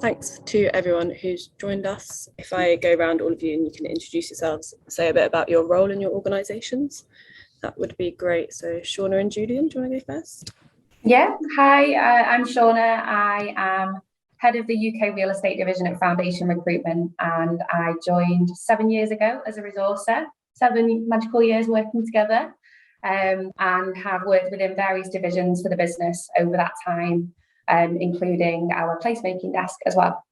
thanks to everyone who's joined us. If I go around all of you and you can introduce yourselves, say a bit about your role in your organisations, that would be great. So Shauna and Julian, do you want to go first? Yeah, hi, I'm Shauna. I am head of the UK real estate division at Foundation Recruitment, and I joined 7 years ago as a resourcer, 7 magical years working together, and have worked within various divisions for the business over that time, including our placemaking desk as well.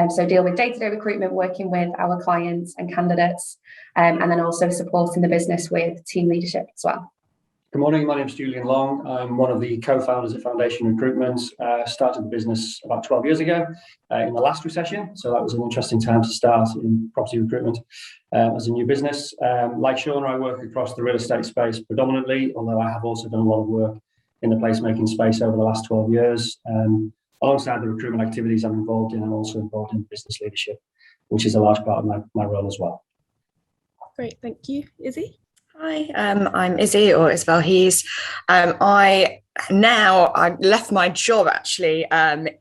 So deal with day-to-day recruitment, working with our clients and candidates, and then also supporting the business with team leadership as well. Good morning, my name is Julian Long. I'm one of the co-founders at Foundation Recruitment. Started the business about 12 years ago in the last recession. So that was an interesting time to start in property recruitment as a new business. Like Shauna, I work across the real estate space predominantly, although I have also done a lot of work in the placemaking space over the last 12 years. Alongside the recruitment activities I'm involved in, I'm also involved in business leadership, which is a large part of my role as well. Great, thank you. Izzy? Hi, I'm Izzy, or Isabel Hees. I left my job actually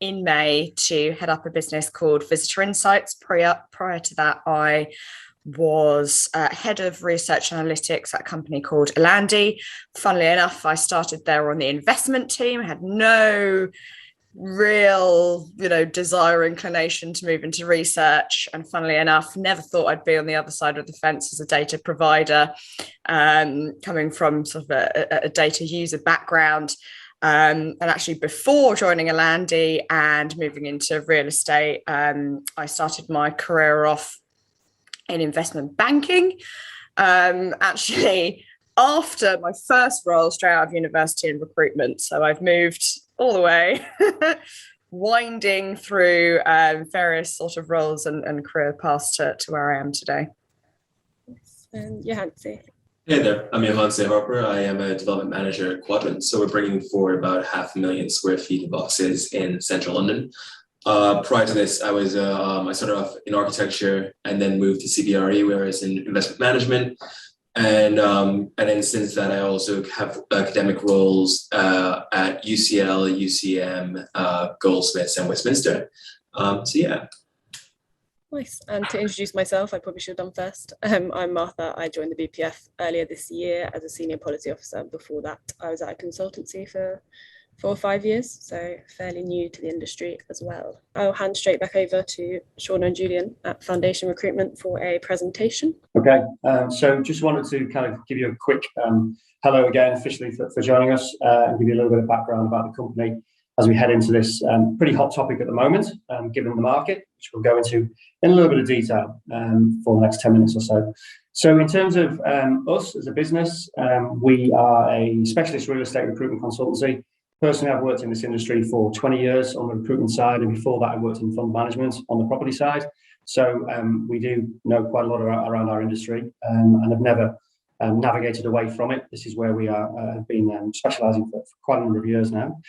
in May to head up a business called Visitor Insights. Prior to that, I was head of research analytics at a company called Alandi. Funnily enough, I started there on the investment team. I had no real desire or inclination to move into research, and funnily enough never thought I'd be on the other side of the fence as a data provider, coming from sort of a data user background, and actually before joining Alandi and moving into real estate, I started my career off in investment banking, actually after my first role straight out of university in recruitment. So I've moved all the way, winding through various sort of roles and career paths to where I am today. And Johannes. Hey there, I'm Johannes Harper. I am a development manager at Quadrant. So we're bringing forward about 500,000 square feet of offices in central London. Prior to this, I started off in architecture and then moved to CBRE, where I was in investment management. And then since that, I also have academic roles at UCL, UCM, Goldsmiths, and Westminster. So yeah. Nice. And to introduce myself, I probably should have done first. I'm Martha. I joined the BPF earlier this year as a senior policy officer. Before that, I was at a consultancy for 4 or 5 years, so fairly new to the industry as well. I'll hand straight back over to Shauna and Julian at Foundation Recruitment for a presentation. Okay, so just wanted to kind of give you a quick hello again officially for joining us, and give you a little bit of background about the company as we head into this pretty hot topic at the moment, given the market, which we'll go into in a little bit of detail for the next 10 minutes or so. So in terms of us as a business, we are a specialist real estate recruitment consultancy. Personally, I've worked in this industry for 20 years on the recruitment side, and before that I worked in fund management on the property side. So we do know quite a lot around our industry, and have never navigated away from it. This is where we have been specialising for quite a number of years now.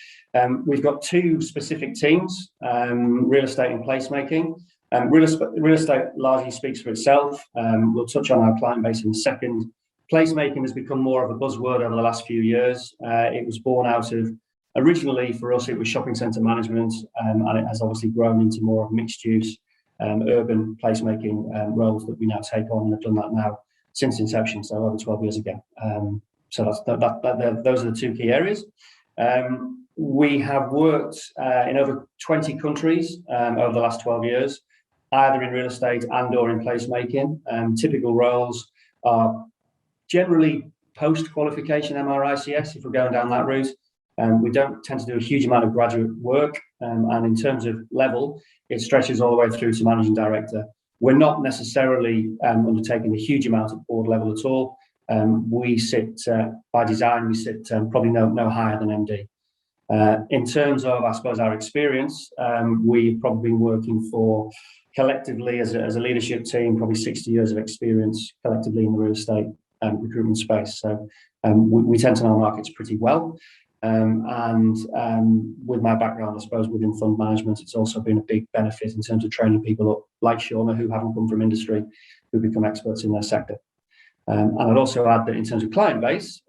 We've got 2 specific teams, real estate and placemaking. Real estate largely speaks for itself. We'll touch on our client base in a second. Placemaking has become more of a buzzword over the last few years. It was born out of, originally for us, it was shopping centre management, and it has obviously grown into more mixed use, urban placemaking roles that we now take on, and have done that now since inception, so over 12 years ago. So those are the 2 key areas. We have worked in over 20 countries over the last 12 years, either in real estate and or in placemaking. Typical roles are generally post-qualification MRICS, if we're going down that route. We don't tend to do a huge amount of graduate work, and in terms of level, it stretches all the way through to managing director. We're not necessarily undertaking a huge amount at board level at all. We sit, by design, we sit probably no higher than MD. In terms of, I suppose, our experience, we've probably been working for, collectively as a leadership team, probably 60 years of experience collectively in the real estate recruitment space. So we tend to know markets pretty well. And with my background, I suppose, within fund management, it's also been a big benefit in terms of training people up, like Shauna, who haven't come from industry, who become experts in their sector. And I'd also add that in terms of client base,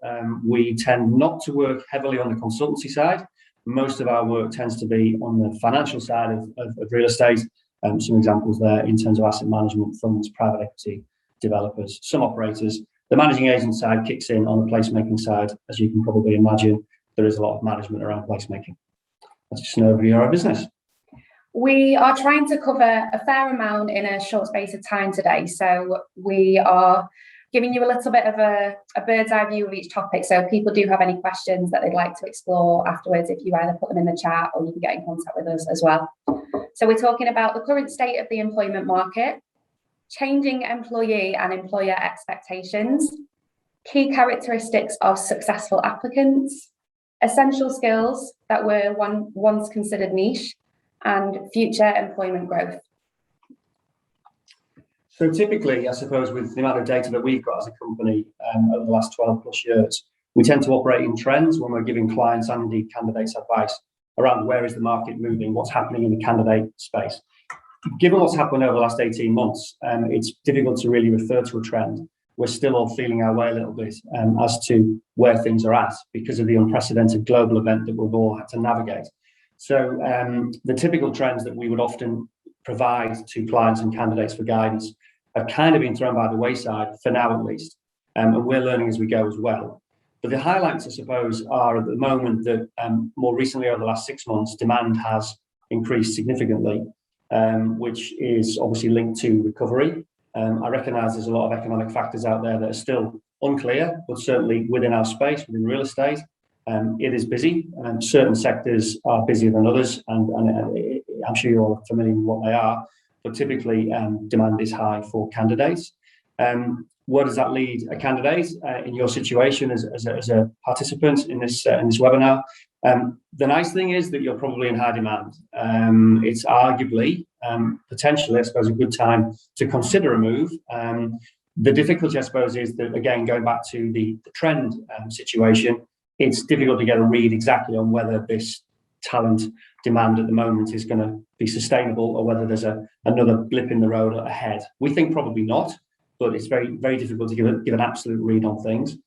we tend not to work heavily on the consultancy side. Most of our work tends to be on the financial side of real estate. Some examples there in terms of asset management, funds, private equity, developers, some operators. The managing agent side kicks in on the placemaking side. As you can probably imagine, there is a lot of management around placemaking. That's just an overview of our business. We are trying to cover a fair amount in a short space of time today. So we are giving you a little bit of a bird's eye view of each topic. So if people do have any questions that they'd like to explore afterwards, if you either put them in the chat or you can get in contact with us as well. So we're talking about the current state of the employment market, changing employee and employer expectations, key characteristics of successful applicants, essential skills that were once considered niche, and future employment growth. So typically, I suppose, with the amount of data that we've got as a company over the last 12 plus years, we tend to operate in trends when we're giving clients and indeed candidates advice around where is the market moving, what's happening in the candidate space. Given what's happened over the last 18 months, it's difficult to really refer to a trend. We're still all feeling our way a little bit as to where things are at because of the unprecedented global event that we've all had to navigate. So the typical trends that we would often provide to clients and candidates for guidance have kind of been thrown by the wayside for now at least, and we're learning as we go as well. But the highlights, I suppose, are at the moment that more recently over the last 6 months, demand has increased significantly, which is obviously linked to recovery. I recognise there's a lot of economic factors out there that are still unclear, but certainly within our space, within real estate, it is busy. Certain sectors are busier than others, and I'm sure you're all familiar with what they are, but typically demand is high for candidates. Where does that lead a candidate in your situation as a participant in this webinar? The nice thing is that you're probably in high demand. It's arguably, potentially, I suppose, a good time to consider a move. The difficulty, I suppose, is that, again, going back to the trend situation, it's difficult to get a read exactly on whether this talent demand at the moment is going to be sustainable or whether there's another blip in the road ahead. We think probably not, but it's very, very difficult to give an absolute read on things.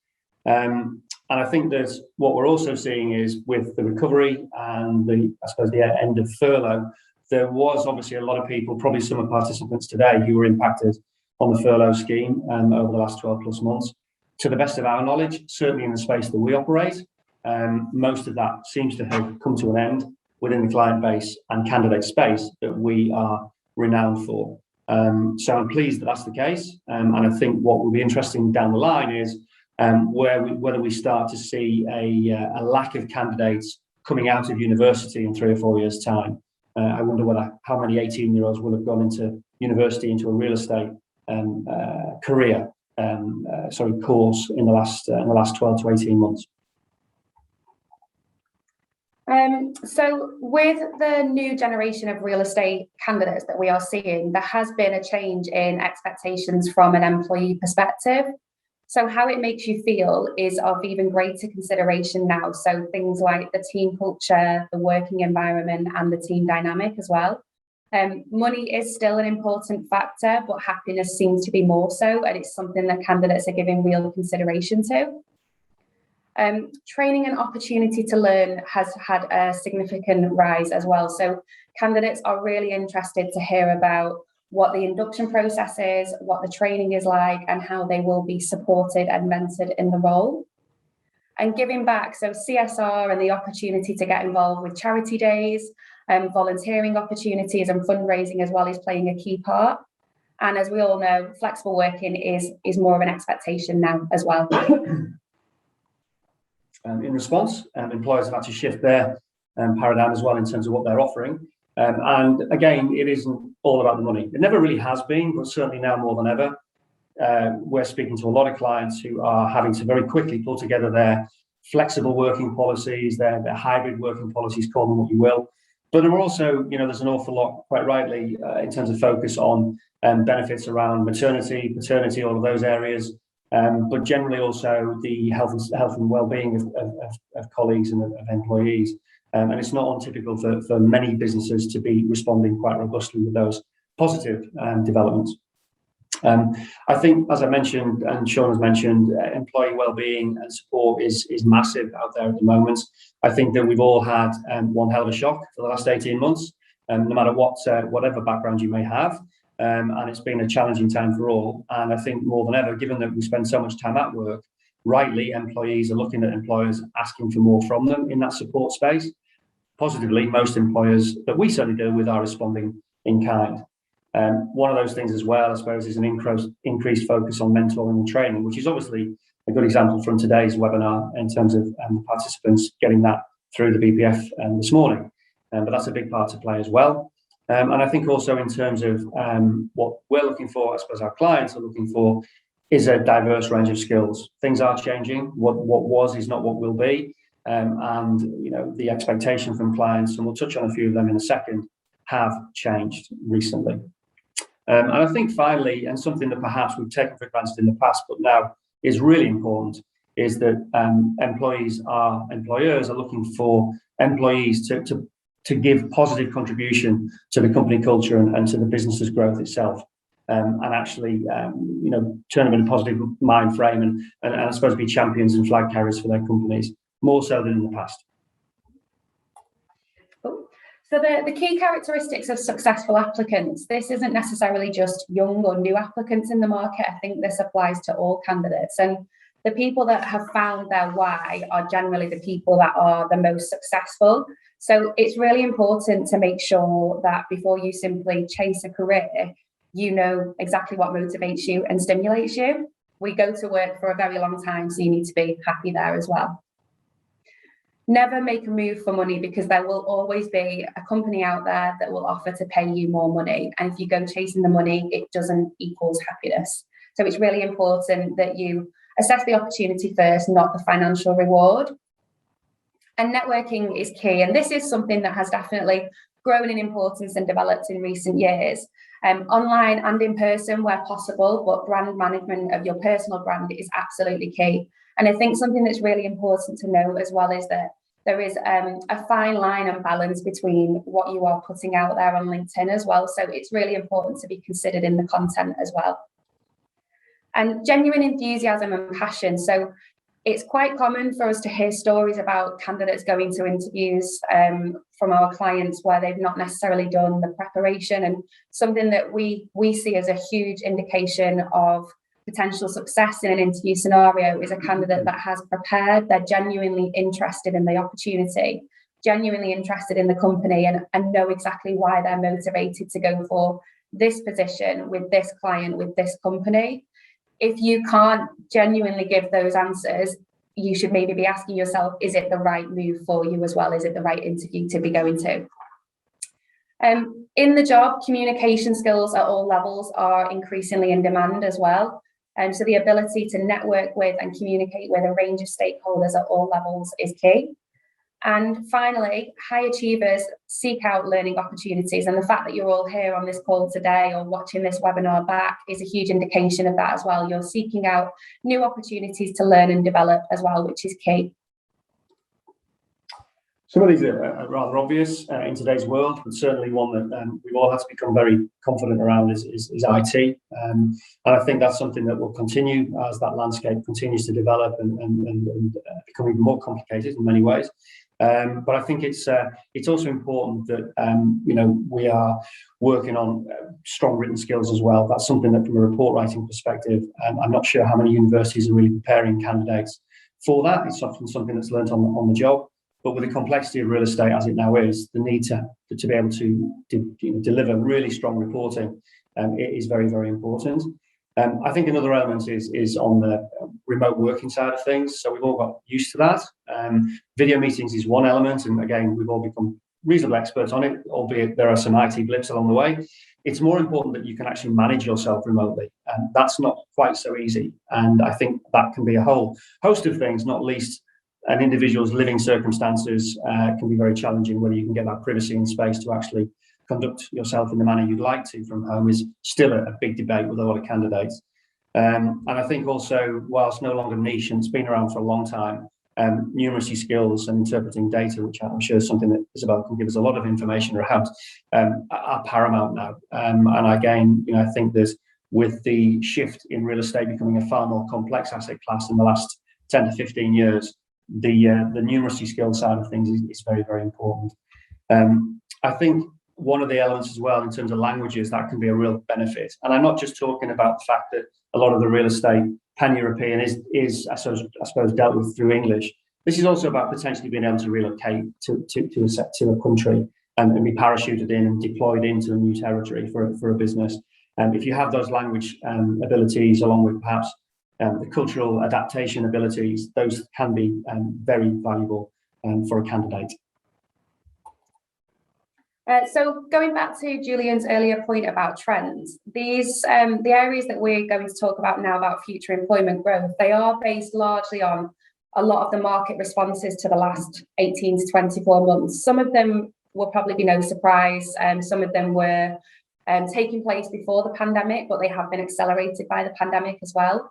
And I think that what we're also seeing is with the recovery and the end of furlough, there was obviously a lot of people, probably some of participants today, who were impacted on the furlough scheme over the last 12 plus months. To the best of our knowledge, certainly in the space that we operate, most of that seems to have come to an end within the client base and candidate space that we are renowned for. So I'm pleased that that's the case. And I think what will be interesting down the line is whether we start to see a lack of candidates coming out of university in 3 or 4 years' time. I wonder how many 18-year-olds will have gone into university, into a real estate course in the last 12 to 18 months. So with the new generation of real estate candidates that we are seeing, there has been a change in expectations from an employee perspective. So how it makes you feel is of even greater consideration now. So things like the team culture, the working environment, and the team dynamic as well. Money is still an important factor, but happiness seems to be more so, and it's something that candidates are giving real consideration to. Training and opportunity to learn has had a significant rise as well. So candidates are really interested to hear about what the induction process is, what the training is like, and how they will be supported and mentored in the role. And giving back, so CSR and the opportunity to get involved with charity days, volunteering opportunities and fundraising as well is playing a key part. And as we all know, flexible working is more of an expectation now as well. In response, employers have had to shift their paradigm as well in terms of what they're offering. And again, it isn't all about the money. It never really has been, but certainly now more than ever. We're speaking to a lot of clients who are having to very quickly pull together their flexible working policies, their hybrid working policies, call them what you will. But there are also, there's an awful lot, quite rightly, in terms of focus on benefits around maternity, paternity, all of those areas. But generally also the health and well-being of colleagues and of employees. And it's not untypical for many businesses to be responding quite robustly with those positive developments. I think, as I mentioned, and Sean has mentioned, employee wellbeing and support is massive out there at the moment. I think that we've all had one hell of a shock for the last 18 months, no matter whatever background you may have. And it's been a challenging time for all. And I think more than ever, given that we spend so much time at work, rightly, employees are looking at employers asking for more from them in that support space. Positively, most employers that we certainly deal with are responding in kind. One of those things as well, I suppose, is an increased focus on mentoring and training, which is obviously a good example from today's webinar in terms of participants getting that through the BPF this morning. But that's a big part to play as well. And I think also in terms of what we're looking for, I suppose our clients are looking for, is a diverse range of skills. Things are changing. What was is not what will be. And the expectation from clients, and we'll touch on a few of them in a second, have changed recently. And I think finally, and something that perhaps we've taken for granted in the past, but now is really important, is that employers are looking for employees to give positive contribution to the company culture and to the business's growth itself, and actually turn them in a positive mind frame and I suppose be champions and flag carriers for their companies, more so than in the past. So the key characteristics of successful applicants, this isn't necessarily just young or new applicants in the market. I think this applies to all candidates. And the people that have found their why are generally the people that are the most successful. So it's really important to make sure that before you simply chase a career, you know exactly what motivates you and stimulates you. We go to work for a very long time, so you need to be happy there as well. Never make a move for money, because there will always be a company out there that will offer to pay you more money. And if you go chasing the money, it doesn't equal happiness. So it's really important that you assess the opportunity first, not the financial reward. And networking is key. And this is something that has definitely grown in importance and developed in recent years. Online and in person where possible, but brand management of your personal brand is absolutely key. And I think something that's really important to know as well is that there is a fine line and balance between what you are putting out there on LinkedIn as well. So it's really important to be considered in the content as well. And genuine enthusiasm and passion. So it's quite common for us to hear stories about candidates going to interviews from our clients where they've not necessarily done the preparation, and something that we see as a huge indication of potential success in an interview scenario is a candidate that has prepared, they're genuinely interested in the opportunity, genuinely interested in the company, and know exactly why they're motivated to go for this position with this client, with this company. If you can't genuinely give those answers, you should maybe be asking yourself, is it the right move for you as well? Is it the right interview to be going to? In the job, communication skills at all levels are increasingly in demand as well. So the ability to network with and communicate with a range of stakeholders at all levels is key. And finally, high achievers seek out learning opportunities. And the fact that you're all here on this call today or watching this webinar back is a huge indication of that as well. You're seeking out new opportunities to learn and develop as well, which is key. Some of these are rather obvious in today's world, but certainly one that we've all had to become very confident around is IT. And I think that's something that will continue as that landscape continues to develop and become even more complicated in many ways. But I think it's also important that we are working on strong written skills as well. That's something that, from a report writing perspective, I'm not sure how many universities are really preparing candidates for that. It's often something that's learnt on the job. But with the complexity of real estate as it now is, the need to be able to deliver really strong reporting it is very, very important. I think another element is on the remote working side of things. So we've all got used to that. Video meetings is one element, and again, we've all become reasonable experts on it, albeit there are some IT blips along the way. It's more important that you can actually manage yourself remotely, and that's not quite so easy. And I think that can be a whole host of things, not least an individual's living circumstances can be very challenging. Whether you can get that privacy and space to actually conduct yourself in the manner you'd like to from home is still a big debate with a lot of candidates. And I think also, whilst no longer niche and it's been around for a long time, numeracy skills and interpreting data, which I'm sure is something that Isabel can give us a lot of information around, are paramount now. And again, I think there's with the shift in real estate becoming a far more complex asset class in the last 10 to 15 years, the numeracy skill side of things is very, very important. I think one of the elements as well in terms of languages that can be a real benefit, and I'm not just talking about the fact that a lot of the real estate pan-European is I suppose dealt with through English. This is also about potentially being able to relocate to a country and be parachuted in and deployed into a new territory for a business. If you have those language abilities along with perhaps the cultural adaptation abilities, those can be very valuable for a candidate. So going back to Julian's earlier point about trends, these the areas that we're going to talk about now about future employment growth, they are based largely on a lot of the market responses to the last 18 to 24 months. Some of them will probably be no surprise. Some of them were taking place before the pandemic, but they have been accelerated by the pandemic as well.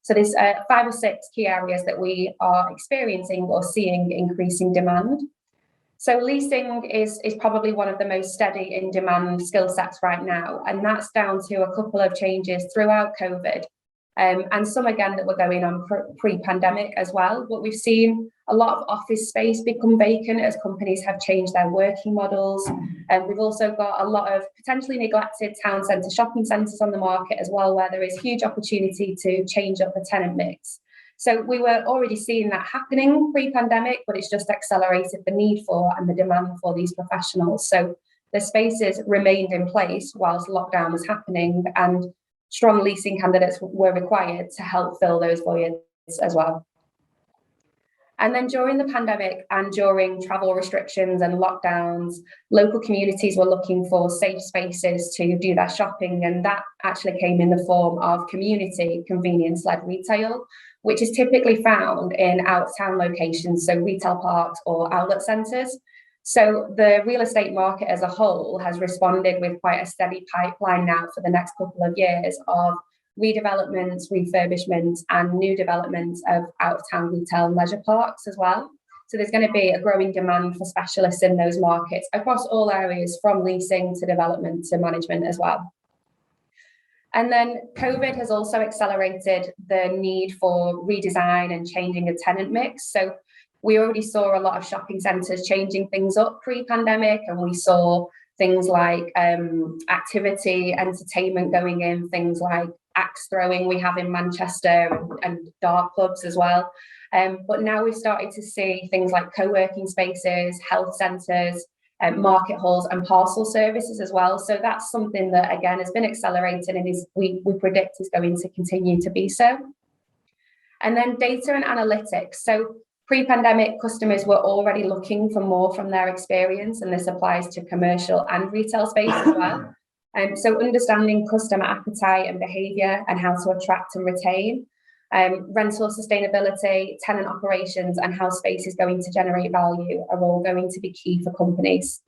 So there's 5 or 6 key areas that we are experiencing or seeing increasing demand. So leasing is probably one of the most steady in demand skill sets right now. And that's down to a couple of changes throughout COVID. And some, again, that were going on pre-pandemic as well. But we've seen a lot of office space become vacant as companies have changed their working models. And we've also got a lot of potentially neglected town centre shopping centres on the market as well, where there is huge opportunity to change up the tenant mix. So we were already seeing that happening pre-pandemic, but it's just accelerated the need for and the demand for these professionals. So the spaces remained in place whilst lockdown was happening, and strong leasing candidates were required to help fill those voids as well. And then during the pandemic and during travel restrictions and lockdowns, local communities were looking for safe spaces to do their shopping, and that actually came in the form of community convenience-led retail, which is typically found in out-of-town locations, so retail parks or outlet centres. So the real estate market as a whole has responded with quite a steady pipeline now for the next couple of years of redevelopments, refurbishments, and new developments of out-of-town retail and leisure parks as well. So there's going to be a growing demand for specialists in those markets across all areas, from leasing to development to management as well. And then COVID has also accelerated the need for redesign and changing a tenant mix. So we already saw a lot of shopping centres changing things up pre-pandemic, and we saw things like activity, entertainment going in, things like axe throwing we have in Manchester, and dart clubs as well. But now we've started to see things like co-working spaces, health centres, market halls and parcel services as well. So that's something that, again, has been accelerated and we predict is going to continue to be so. And then data and analytics. So pre-pandemic, customers were already looking for more from their experience, and this applies to commercial and retail space as well. So understanding customer appetite and behaviour and how to attract and retain, rental sustainability, tenant operations, and how space is going to generate value are all going to be key for companies.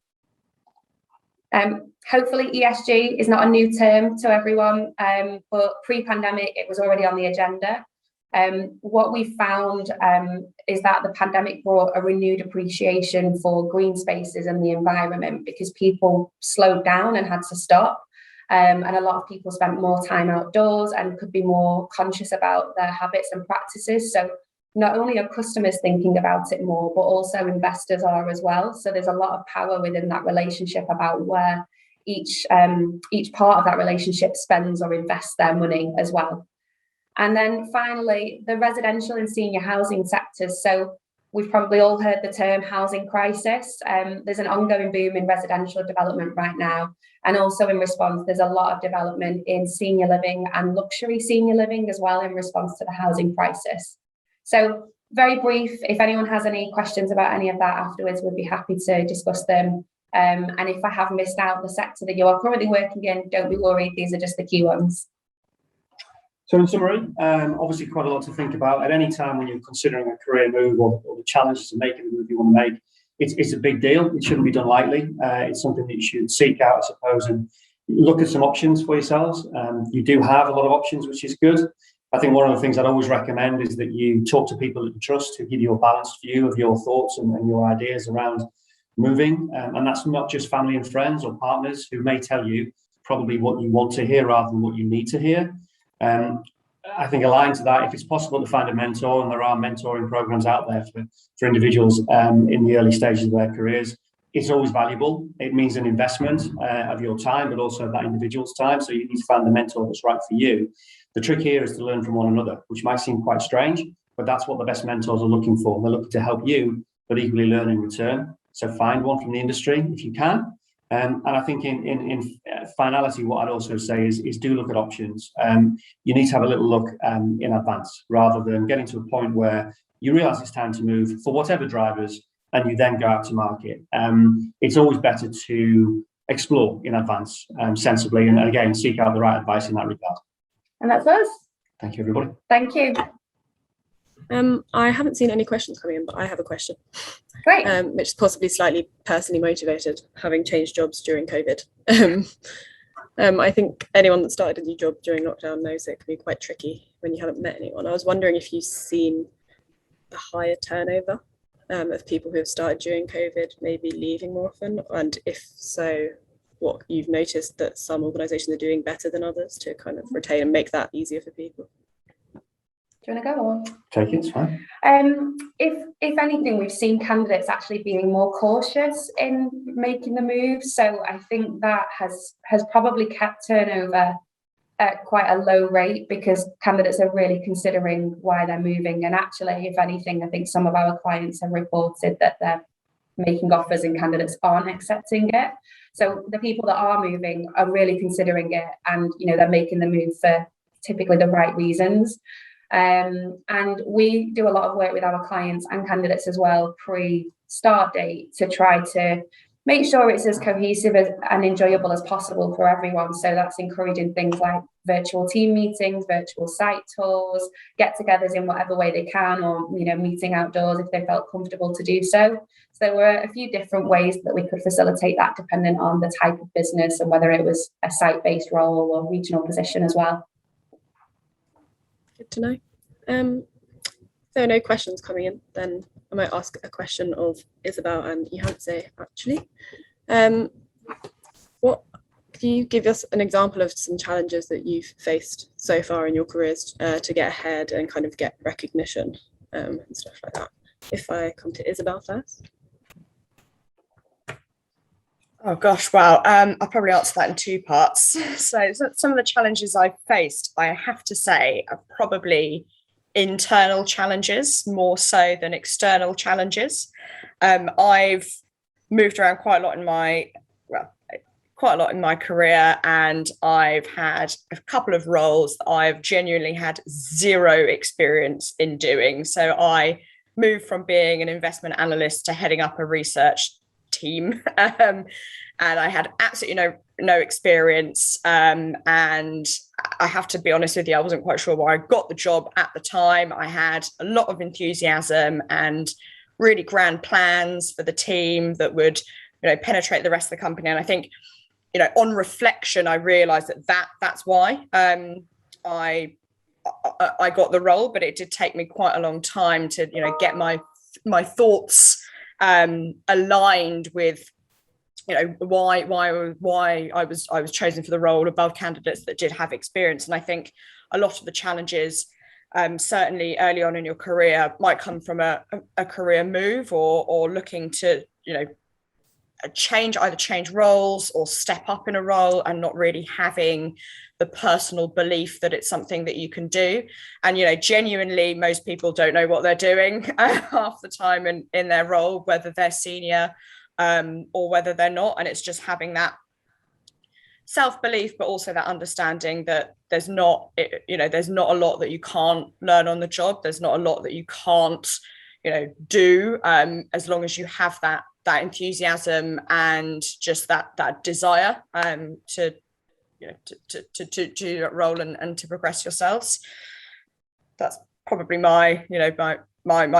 Hopefully ESG is not a new term to everyone, but pre-pandemic it was already on the agenda. What we found is that the pandemic brought a renewed appreciation for green spaces and the environment, because people slowed down and had to stop. And a lot of people spent more time outdoors and could be more conscious about their habits and practices. So not only are customers thinking about it more, but also investors are as well. So there's a lot of power within that relationship about where each part of that relationship spends or invests their money as well. And then finally, the residential and senior housing sectors. So we've probably all heard the term housing crisis. There's an ongoing boom in residential development right now. And also in response, there's a lot of development in senior living and luxury senior living as well in response to the housing crisis. So very brief, if anyone has any questions about any of that afterwards, we'd be happy to discuss them. And if I have missed out the sector that you are currently working in, don't be worried, these are just the key ones. So in summary, obviously quite a lot to think about at any time when you're considering a career move or the challenges of making the move you want to make. It's a big deal. It shouldn't be done lightly. It's something that you should seek out, I suppose, and look at some options for yourselves. You do have a lot of options, which is good. I think one of the things I'd always recommend is that you talk to people that you trust who give you a balanced view of your thoughts and your ideas around moving. And that's not just family and friends or partners who may tell you probably what you want to hear rather than what you need to hear. I think aligned to that, if it's possible to find a mentor, and there are mentoring programs out there for individuals in the early stages of their careers, it's always valuable. It means an investment of your time, but also of that individual's time. So you need to find the mentor that's right for you. The trick here is to learn from one another, which might seem quite strange, but that's what the best mentors are looking for. They're looking to help you, but equally learn in return. So find one from the industry if you can. And I think in finality, what I'd also say is do look at options. You need to have a little look in advance, rather than getting to a point where you realise it's time to move for whatever drivers, and you then go out to market. It's always better to explore in advance sensibly, and again, seek out the right advice in that regard. And that's us. Thank you, everybody. Thank you. I haven't seen any questions coming in, but I have a question. Great. Which is possibly slightly personally motivated, having changed jobs during COVID. I think anyone that started a new job during lockdown knows it can be quite tricky when you haven't met anyone. I was wondering if you've seen a higher turnover of people who have started during COVID, maybe leaving more often, and if so, what you've noticed that some organisations are doing better than others to kind of retain and make that easier for people. Do you want to go on? Take it, it's fine. If anything, we've seen candidates actually being more cautious in making the move. So I think that has probably kept turnover at quite a low rate, because candidates are really considering why they're moving. And actually, if anything, I think some of our clients have reported that they're making offers and candidates aren't accepting it. So the people that are moving are really considering it, and they're making the move for typically the right reasons. And we do a lot of work with our clients and candidates as well pre-start date to try to make sure it's as cohesive and enjoyable as possible for everyone. So that's encouraging things like virtual team meetings, virtual site tours, get-togethers in whatever way they can, or meeting outdoors if they felt comfortable to do so. So there were a few different ways that we could facilitate that, depending on the type of business and whether it was a site-based role or regional position as well. Good to know. If there are no questions coming in, then I might ask a question of Isabel and Johannes actually. What can you give us an example of some challenges that you've faced so far in your careers to get ahead and kind of get recognition and stuff like that? If I come to Isabel first. Oh gosh, wow. I'll probably answer that in two parts. So some of the challenges I've faced, I have to say, are probably internal challenges more so than external challenges. I've moved around quite a lot in my career, and I've had a couple of roles that I've genuinely had zero experience in doing. So I moved from being an investment analyst to heading up a research team, and I had absolutely no experience, and I have to be honest with you, I wasn't quite sure why I got the job at the time. I had a lot of enthusiasm and really grand plans for the team that would penetrate the rest of the company, and I think on reflection I realized that's why I got the role, but it did take me quite a long time to get my thoughts aligned with why I was chosen for the role above candidates that did have experience. And I think a lot of the challenges certainly early on in your career might come from a career move or looking to change roles or step up in a role and not really having the personal belief that it's something that you can do. And genuinely most people don't know what they're doing half the time in their role, whether they're senior or whether they're not. And it's just having that self-belief, but also that understanding that there's not a lot that you can't learn on the job. There's not a lot that you can't do as long as you have that enthusiasm and just that desire to do that role and to progress yourselves. That's probably my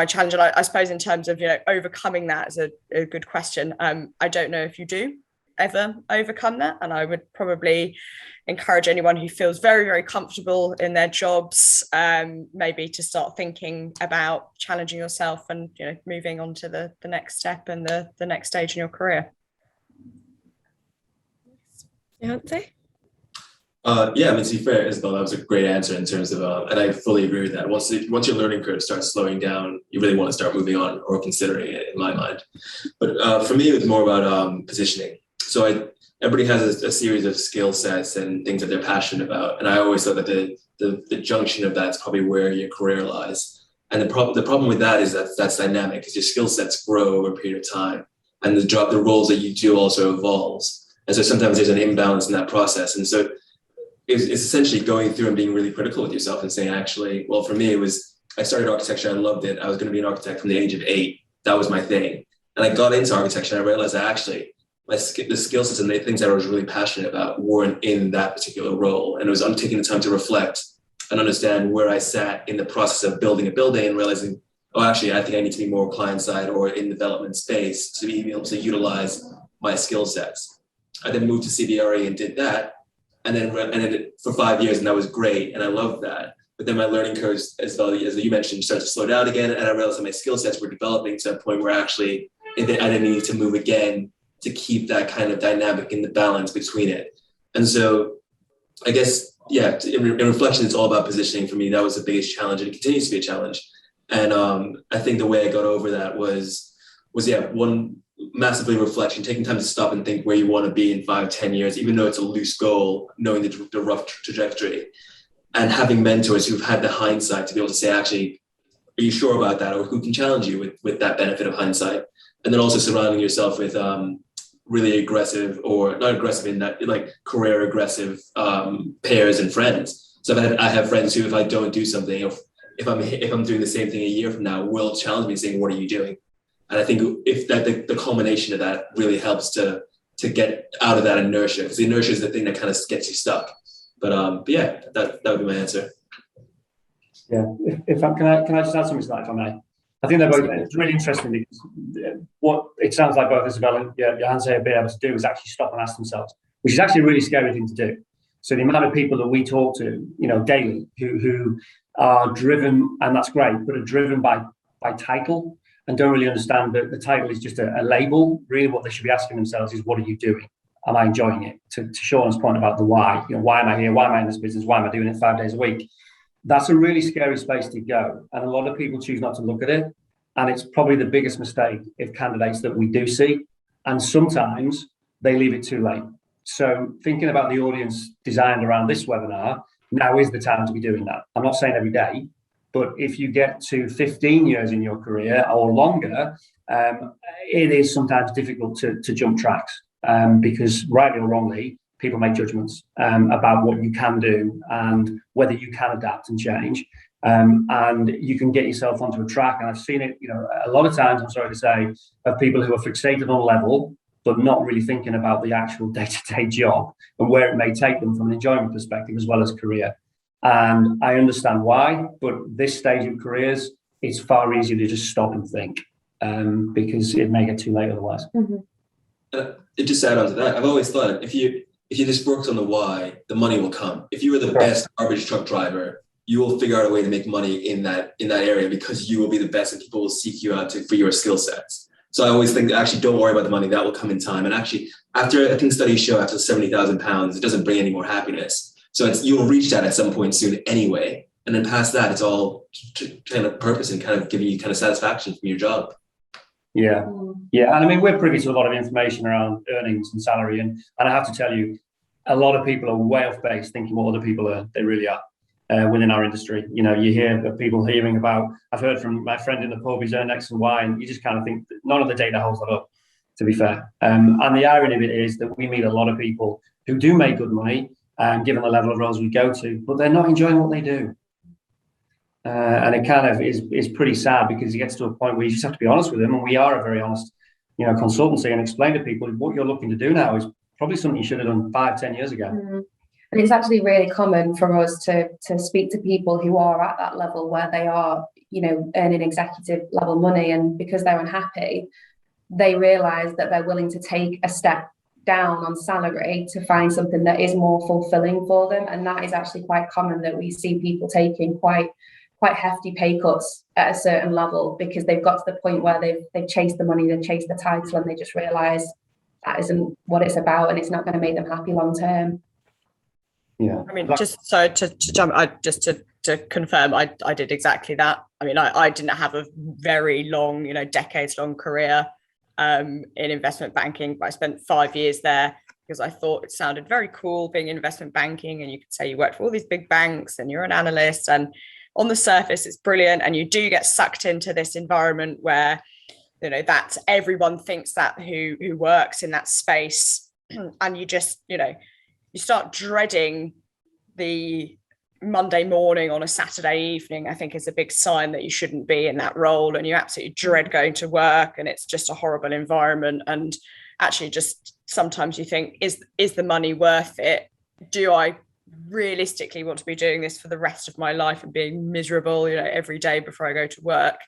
challenge. And I suppose in terms of overcoming that is a good question. I don't know if you do ever overcome that, and I would probably encourage anyone who feels very, very comfortable in their jobs maybe to start thinking about challenging yourself and moving on to the next step and the next stage in your career. Johannes? Yeah, I mean, to be fair, Isabel, that was a great answer in terms of, and I fully agree with that. Once your learning curve starts slowing down, you really want to start moving on or considering it, in my mind. But for me, it was more about positioning. So everybody has a series of skill sets and things that they're passionate about, and I always thought that the junction of that's probably where your career lies. And the problem with that is that's dynamic, because your skill sets grow over a period of time, and the roles that you do also evolves. And so sometimes there's an imbalance in that process, and so it's essentially going through and being really critical with yourself and saying, actually, well, for me, it was, I started architecture, I loved it. I was going to be an architect from the age of 8. That was my thing. And I got into architecture and I realized that actually the skill sets and the things that I was really passionate about weren't in that particular role. And I'm taking the time to reflect and understand where I sat in the process of building a building and realizing, oh, actually, I think I need to be more client side or in development space to be able to utilize my skill sets. I then moved to CBRE and did that. And then for 5 years, and that was great, and I loved that. But then my learning curves, as you mentioned, started to slow down again, and I realized that my skill sets were developing to a point where actually I didn't need to move again to keep that kind of dynamic in the balance between it. And so I guess, yeah, in reflection, it's all about positioning for me. That was the biggest challenge, and it continues to be a challenge. And I think the way I got over that was one, massively reflection, taking time to stop and think where you want to be in 5-10 years, even though it's a loose goal, knowing the rough trajectory, and having mentors who've had the hindsight to be able to say, actually, are you sure about that? Or who can challenge you with that benefit of hindsight? And then also surrounding yourself with really aggressive, or not aggressive in that, like career aggressive peers and friends. So I have friends who, if I don't do something, if I'm doing the same thing a year from now, will challenge me saying, what are you doing? And I think if that the culmination of that really helps to get out of that inertia, because the inertia is the thing that kind of gets you stuck. But yeah, that would be my answer. Yeah, can I just add something to that, if I may? I think they're both, it's really interesting, because what it sounds like both Isabel and Johannes have been able to do is actually stop and ask themselves, which is actually a really scary thing to do. So the amount of people that we talk to, daily, who are driven, and that's great, but are driven by title, and don't really understand that the title is just a label. Really what they should be asking themselves is, what are you doing? Am I enjoying it? To Sean's point about the why, why am I here? Why am I in this business? Why am I doing it 5 days a week? That's a really scary space to go. And a lot of people choose not to look at it. And it's probably the biggest mistake of candidates that we do see. And sometimes they leave it too late. So thinking about the audience designed around this webinar, now is the time to be doing that. I'm not saying every day, but if you get to 15 years in your career or longer, it is sometimes difficult to jump tracks, because rightly or wrongly, people make judgments about what you can do and whether you can adapt and change. And you can get yourself onto a track. And I've seen it, a lot of times, I'm sorry to say, of people who are fixated on level, but not really thinking about the actual day-to-day job and where it may take them from an enjoyment perspective as well as career. And I understand why, but this stage of careers, it's far easier to just stop and think, because it may get too late otherwise. Mm-hmm. Just to add on to that, I've always thought if you just worked on the why, the money will come. If you were the best garbage truck driver, you will figure out a way to make money in that area, because you will be the best and people will seek you out for your skill sets. So I always think that actually don't worry about the money, that will come in time. And actually, I think studies show after 70,000 pounds, it doesn't bring any more happiness. So you'll reach that at some point soon anyway. And then past that, it's all kind of purpose and kind of giving you kind of satisfaction from your job. Yeah. And I mean, we're privy to a lot of information around earnings and salary. And I have to tell you, a lot of people are way off base thinking what other people earn. They really are. Within our industry, you hear of people hearing about, I've heard from my friend in the pub, he's earned X and Y, and you just kind of think that none of the data holds that up, to be fair. And the irony of it is that we meet a lot of people who do make good money, given the level of roles we go to, but they're not enjoying what they do. And it kind of is pretty sad, because it gets to a point where you just have to be honest with them. And we are a very honest, consultancy, and explain to people what you're looking to do now is probably something you should have done 5-10 years ago. Mm-hmm. And it's actually really common for us to speak to people who are at that level where they are, earning executive level money, and because they're unhappy, they realise that they're willing to take a step down on salary to find something that is more fulfilling for them. And that is actually quite common, that we see people taking quite hefty pay cuts at a certain level, because they've got to the point where they've chased the money, they've chased the title, and they just realise that isn't what it's about, and it's not going to make them happy long term. Yeah. I mean, just so to jump, to confirm, I did exactly that. I mean, I didn't have a very long, decades long career in investment banking, but I spent 5 years there because I thought it sounded very cool being in investment banking, and you could say you worked for all these big banks and you're an analyst, and on the surface it's brilliant, and you do get sucked into this environment where that everyone thinks that who works in that space, and you just you start dreading the Monday morning on a Saturday evening. I think is a big sign that you shouldn't be in that role, and you absolutely dread going to work, and it's just a horrible environment. And actually just sometimes you think, is the money worth it? Do I realistically want to be doing this for the rest of my life and being miserable every day before I go to work?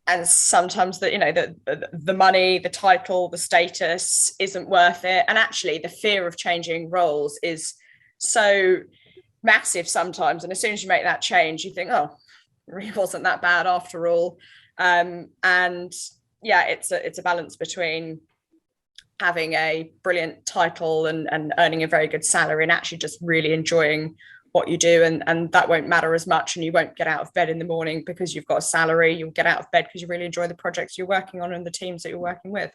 And sometimes the money, the title, the status isn't worth it. And actually the fear of changing roles is so massive sometimes. And as soon as you make that change, you think, oh, it really wasn't that bad after all. And yeah, it's a balance between having a brilliant title and earning a very good salary and actually just really enjoying what you do, and that won't matter as much, and you won't get out of bed in the morning because you've got a salary. You'll get out of bed because you really enjoy the projects you're working on and the teams that you're working with.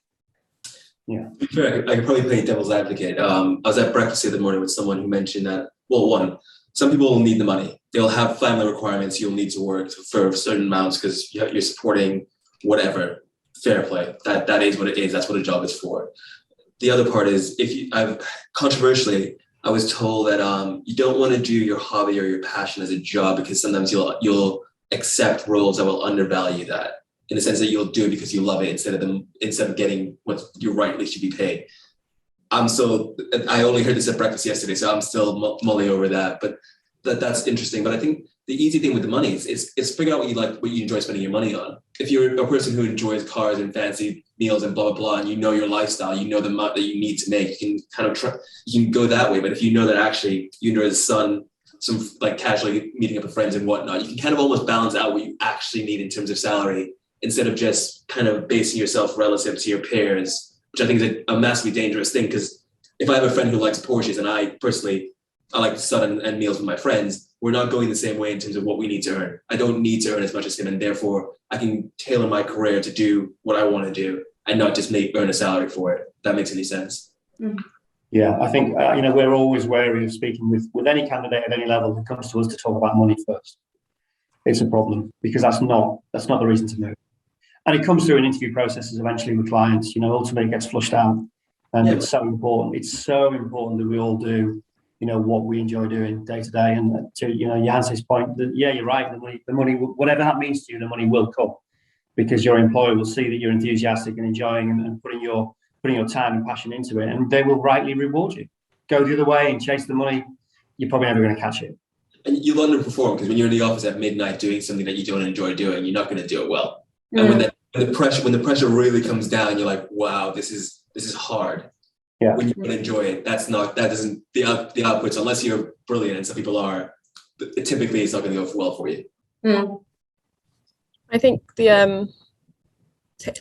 Yeah, sure. I could probably play devil's advocate. I was at breakfast the other morning with someone who mentioned that, well, one, some people will need the money. They'll have family requirements. You'll need to work for certain amounts because you're supporting whatever. Fair play. That is what it is. That's what a job is for. The other part is, controversially, I was told that you don't want to do your hobby or your passion as a job, because sometimes you'll accept roles that will undervalue that, in the sense that you'll do it because you love it instead of getting what you rightly should be paid. I only heard this at breakfast yesterday, so I'm still mulling over that. But that's interesting. But I think the easy thing with the money is figure out what you like, what you enjoy spending your money on. If you're a person who enjoys cars and fancy meals and blah blah blah, and you know your lifestyle, you know the amount that you need to make, you can kind of you can go that way. But if you know that actually you enjoy the sun, some like casually meeting up with friends and whatnot, you can kind of almost balance out what you actually need in terms of salary, instead of just kind of basing yourself relative to your peers, which I think is a massively dangerous thing. Because if I have a friend who likes Porsches and I like the sun and meals with my friends, we're not going the same way in terms of what we need to earn. I don't need to earn as much as him, and therefore I can tailor my career to do what I want to do and not just earn a salary for it. If that makes any sense. Yeah, I think we're always wary of speaking with any candidate at any level who comes to us to talk about money first. It's a problem, because that's not the reason to move. And it comes through in interview processes eventually with clients. Ultimately it gets flushed out, and It's so important. It's so important that we all do what we enjoy doing day to day. And to Johannes' point, that you're right. The money, whatever that means to you, the money will come, because your employer will see that you're enthusiastic and enjoying and putting your time and passion into it, and they will rightly reward you. Go the other way and chase the money, you're probably never going to catch it. And you'll underperform, because when you're in the office at midnight doing something that you don't enjoy doing, you're not going to do it well. And when the pressure really comes down, you're like, wow, this is hard. Yeah. When you don't enjoy it, the outputs, unless you're brilliant, and some people are, typically it's not going to go well for you. I think the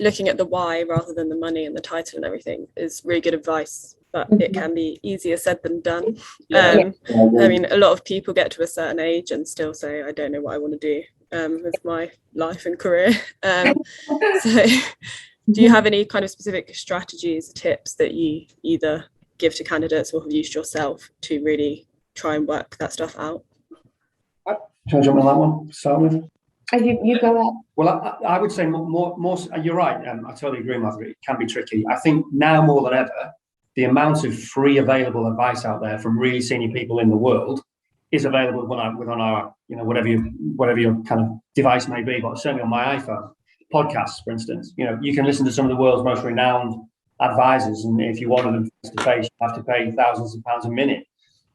looking at the why rather than the money and the title and everything is really good advice, but it can be easier said than done. I mean, a lot of people get to a certain age and still say, I don't know what I want to do with my life and career. So do you have any kind of specific strategies, tips that you either give to candidates or have used yourself to really try and work that stuff out? Do you want to jump on that one to start with? You go ahead. Well, I would say more. You're right. I totally agree, Margaret. It can be tricky. I think now more than ever, the amount of free available advice out there from really senior people in the world is available on our whatever your kind of device may be, but certainly on my iPhone. Podcasts, for instance, you can listen to some of the world's most renowned advisors, and if you wanted them face to face, you have to pay thousands of pounds a minute,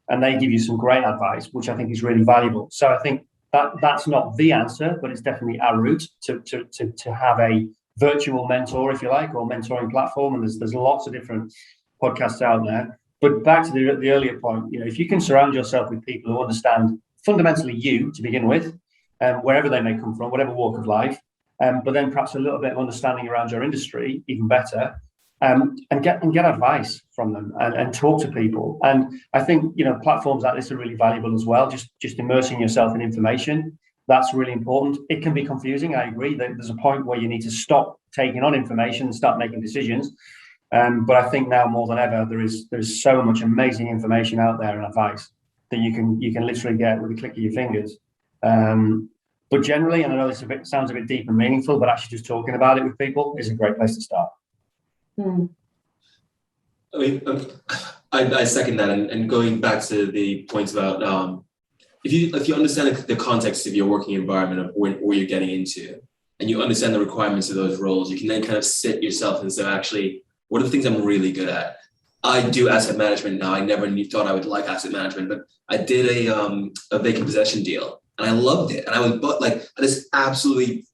and they give you some great advice, which I think is really valuable. So I think that's not the answer, but it's definitely our route to have a virtual mentor, if you like, or mentoring platform. And there's lots of different podcasts out there. But back to the earlier point, if you can surround yourself with people who understand fundamentally you to begin with, wherever they may come from, whatever walk of life, but then perhaps a little bit of understanding around your industry, even better, and get advice from them and talk to people. And I think, platforms like this are really valuable as well. Just immersing yourself in information. That's really important. It can be confusing. I agree that there's a point where you need to stop taking on information and start making decisions. But I think now more than ever, there's so much amazing information out there and advice that you can literally get with a click of your fingers. But generally, and I know this sounds a bit deep and meaningful, but actually just talking about it with people is a great place to start. I mean, I second that, and going back to the points about if you understand the context of your working environment of where you're getting into, and you understand the requirements of those roles, you can then kind of sit yourself and say, actually, what are the things I'm really good at? I do asset management now. I never thought I would like asset management, but I did a vacant possession deal, and I loved it, and I just absolutely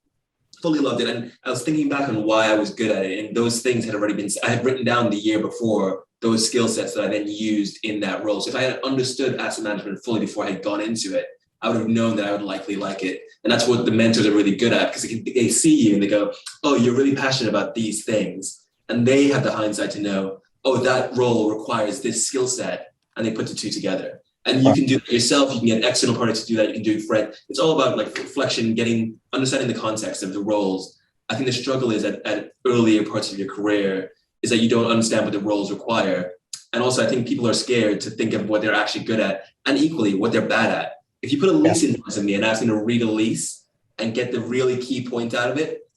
fully loved it. And I was thinking back on why I was good at it, and those things had already been, I had written down the year before those skill sets that I then used in that role. So if I had understood asset management fully before I had gone into it, I would have known that I would likely like it. And that's what the mentors are really good at, because they see you and they go, oh, you're really passionate about these things. And they have the hindsight to know, oh, that role requires this skill set. And they put the two together. And you can do it yourself. You can get external parties to do that. You can do it for, it's all about like reflection, understanding the context of the roles. I think the struggle is at earlier parts of your career is that you don't understand what the roles require. And also I think people are scared to think of what they're actually good at, and equally what they're bad at. If you put a lease in front of me and ask me to read a lease and get the really key point out of it,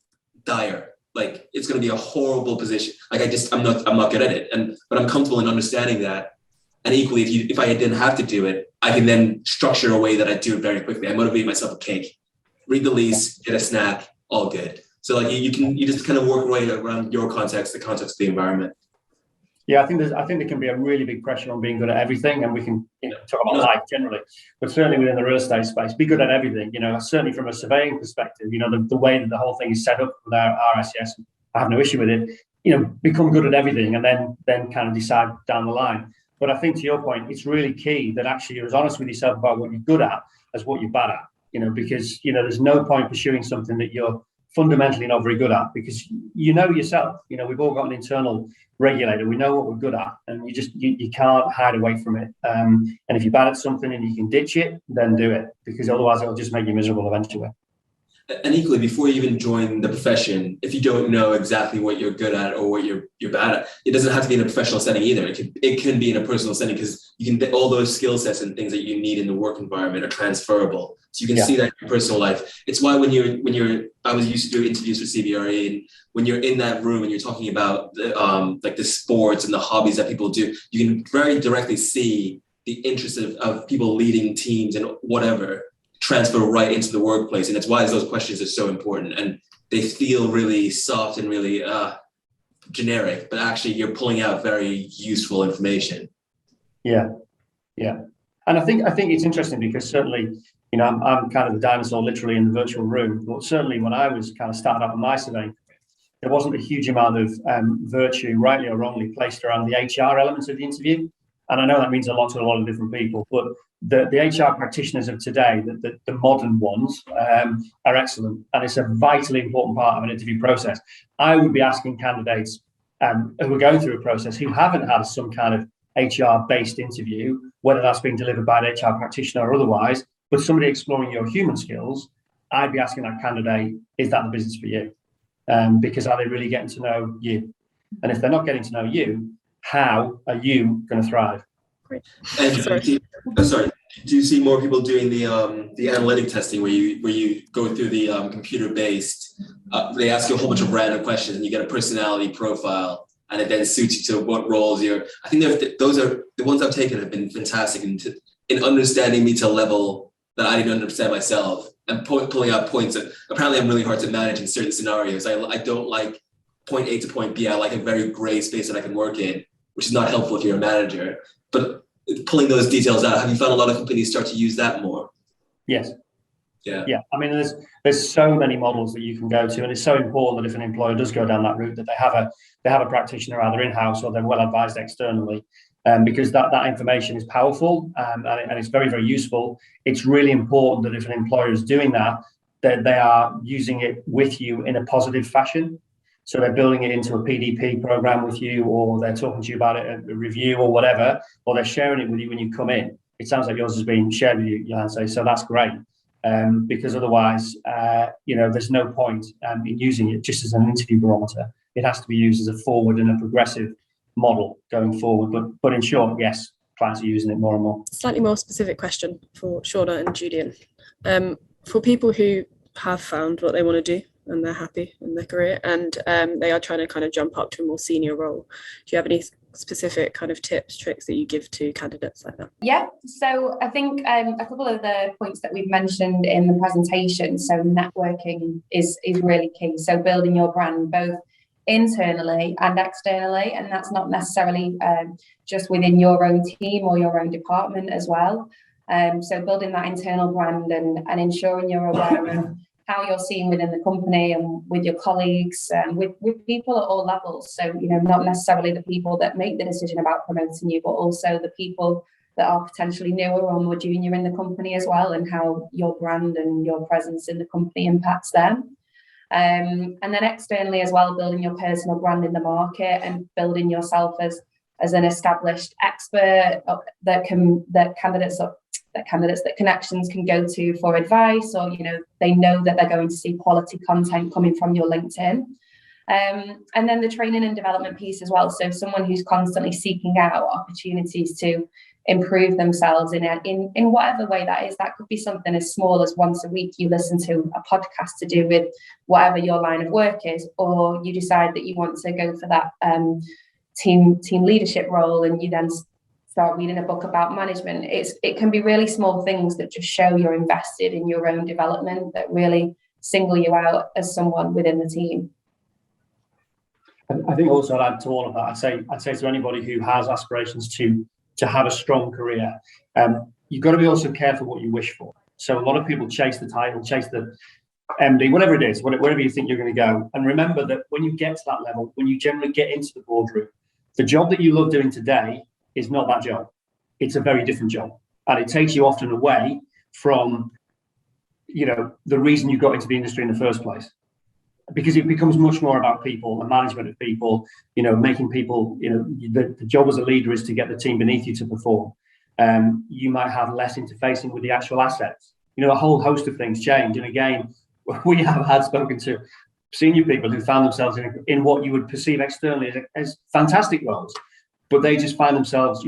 dire. Like, it's going to be a horrible position. Like, I'm not good at it. But I'm comfortable in understanding that. And equally, if I didn't have to do it, I can then structure a way that I do it very quickly. I motivate myself a cake, read the lease, get a snack, all good. So like you just kind of work your way around your context, the context of the environment. Yeah, I think there can be a really big pressure on being good at everything, and we can talk about life generally, but certainly within the real estate space, be good at everything. Certainly from a surveying perspective, the way that the whole thing is set up with our RSCS, I have no issue with it. Become good at everything, and then kind of decide down the line. But I think to your point, it's really key that actually you're as honest with yourself about what you're good at as what you're bad at. Because there's no point pursuing something that you're fundamentally not very good at, because yourself, we've all got an internal regulator. We know what we're good at, and you can't hide away from it. And if you're bad at something and you can ditch it, then do it, because otherwise it'll just make you miserable eventually. And equally, before you even join the profession, if you don't know exactly what you're good at or what you're bad at, it doesn't have to be in a professional setting either. It can be in a personal setting, because you can all those skill sets and things that you need in the work environment are transferable. So you can see that in your personal life. It's why when I was used to do interviews for CBRE, and when you're in that room and you're talking about the sports and the hobbies that people do, you can very directly see the interest of people leading teams and whatever transfer right into the workplace. And it's why those questions are so important, and they feel really soft and really generic, but actually you're pulling out very useful information. Yeah. And I think it's interesting, because certainly, I'm kind of the dinosaur literally in the virtual room, but certainly when I was kind of starting out on my surveying, there wasn't a huge amount of virtue, rightly or wrongly, placed around the HR elements of the interview. And I know that means a lot to a lot of different people, but the HR practitioners of today, the modern ones, are excellent. And it's a vitally important part of an interview process. I would be asking candidates who are going through a process who haven't had some kind of HR-based interview, whether that's being delivered by an HR practitioner or otherwise, but somebody exploring your human skills, I'd be asking that candidate, is that the business for you? Because are they really getting to know you? And if they're not getting to know you, how are you going to thrive? Great. And do you see more people doing the analytic testing where you go through the computer-based, they ask you a whole bunch of random questions and you get a personality profile, and it then suits you to what roles you're. I think those are the ones I've taken have been fantastic in understanding me to a level that I didn't understand myself, and pulling out points that apparently I'm really hard to manage in certain scenarios. I don't like point A to point B. I like a very gray space that I can work in, which is not helpful if you're a manager. But pulling those details out, have you found a lot of companies start to use that more? Yes. Yeah. I mean, there's so many models that you can go to, and it's so important that if an employer does go down that route, that they have a practitioner either in-house or they're well advised externally, because that information is powerful, and it's very, very useful. It's really important that if an employer is doing that they are using it with you in a positive fashion. So they're building it into a PDP program with you, or they're talking to you about it at the review or whatever, or they're sharing it with you when you come in. It sounds like yours has been shared with you, Johannes, so that's great. Because otherwise, there's no point in using it just as an interview barometer. It has to be used as a forward and a progressive model going forward. But in short, yes, clients are using it more and more. Slightly more specific question for Shauna and Julian. For people who have found what they want to do and they're happy in their career and they are trying to kind of jump up to a more senior role, do you have any specific kind of tips, tricks that you give to candidates like that? Yeah, so I think a couple of the points that we've mentioned in the presentation, so networking is really key. So building your brand both internally and externally, and that's not necessarily just within your own team or your own department as well. So building that internal brand and ensuring you're aware of how you're seen within the company and with your colleagues and with people at all levels. So, not necessarily the people that make the decision about promoting you, but also the people that are potentially newer or more junior in the company as well, and how your brand and your presence in the company impacts them. And then externally as well, building your personal brand in the market and building yourself as an established expert that connections can go to for advice, or they know that they're going to see quality content coming from your LinkedIn. And then the training and development piece as well. So someone who's constantly seeking out opportunities to improve themselves in whatever way that is. That could be something as small as once a week you listen to a podcast to do with whatever your line of work is, or you decide that you want to go for that team leadership role and you then start reading a book about management. It can be really small things that just show you're invested in your own development, that really single you out as someone within the team. I think also I'd add to all of that, I'd say to anybody who has aspirations to have a strong career, you've got to be also careful what you wish for. So a lot of people chase the title, chase the MD, whatever it is, wherever you think you're going to go. And remember that when you get to that level, when you generally get into the boardroom, the job that you love doing today is not that job. It's a very different job. And it takes you often away from, the reason you got into the industry in the first place. Because it becomes much more about people and management of people, making people, the job as a leader is to get the team beneath you to perform. You might have less interfacing with the actual assets. A whole host of things change. And again, we have had spoken to senior people who found themselves in what you would perceive externally as fantastic roles, but they just find themselves,